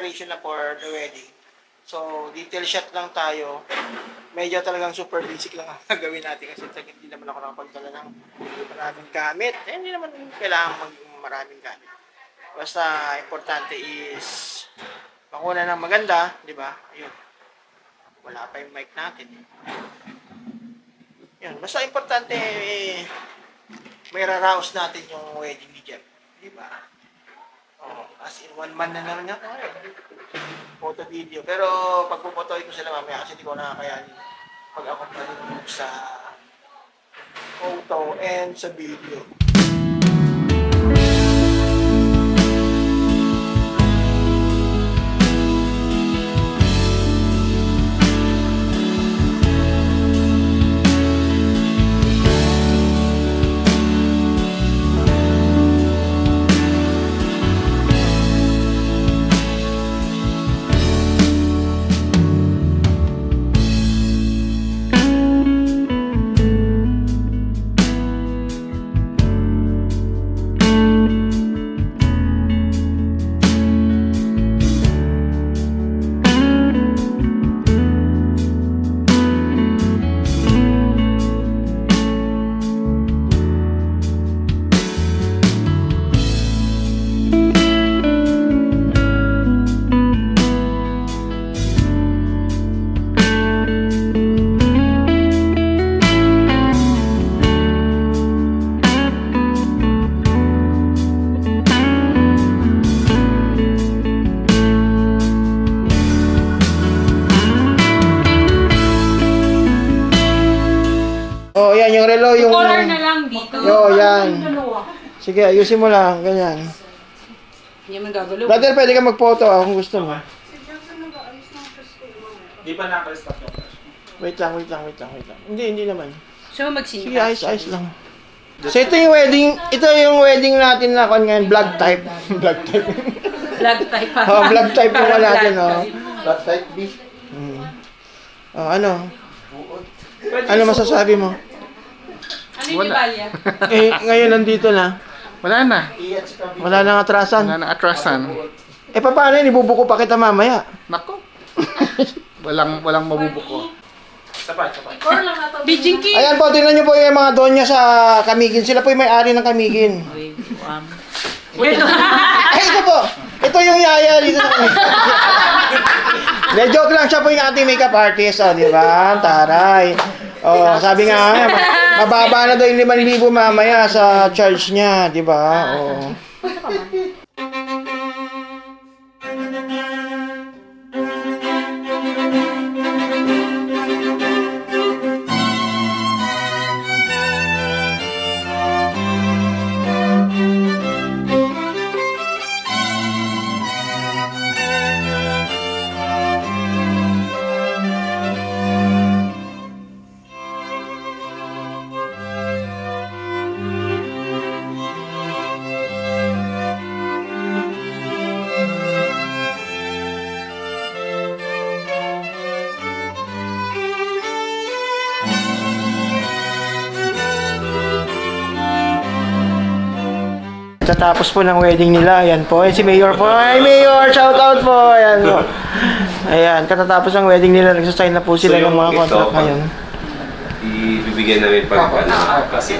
preparation na for the wedding. So, detail shot lang tayo. Medyo talagang super basic lang ang gagawin natin kasi hindi naman ako nakapagdala ng maraming gamit. Hindi naman kailangan maraming gamit. Basta, importante is makuna ng maganda, di ba? Ayun. Wala pa yung mic natin. Yun. Basta, importante may raraos natin yung wedding ni Jeff. Di ba? Oh, as in 1 man na naman ako ngayon. Photo video. Pero pagpupotoy ko sila mamaya kasi di ko nakakayanin pag ako palunod sa photo and sa video. Oh, yan yung relo, yung color na lang dito. Yo, yan. Sige, ayusin mo lang, ganyan. Hindi man gagalaw. Brother, pwede ka mag-photo kung gusto mo. Di ba naka-stop yung Wait lang. Hindi naman. So, magsinta. Sige, ayos lang. So, ito yung wedding natin na ngayon, vlog type. Vlog type. Vlog type pa. Oh, vlog type yung natin, oh. Vlog type B. Oh, ano? Ano masasabi mo? Ano yung Ibalya? Ngayon nandito na. Wala na. Wala nang atrasan. Wala na atrasan. Paano yun? Ibubuko pa kita mamaya. Nako. walang mabubuko. Sabay. Bijinki! Ayan po, tingnan nyo po yung mga donya sa Camiguin. Sila po yung may-ari ng Camiguin. Ay, ito po. Ito yung yaya dito na kami. Joke lang, siya po yung ating makeup artist. O, di ba? Taray. O, sabi nga, mababa na daw yung 5,000 mamaya sa charge niya. Di ba? O. Tapos po ng wedding nila, ayan po. Ayan si Mayor po. Ay, Mayor! Shout out po! Ayan po. Ayan, katatapos ng wedding nila, nagsasign na po sila ng mga contract ngayon. Ibibigyan namin pag kasi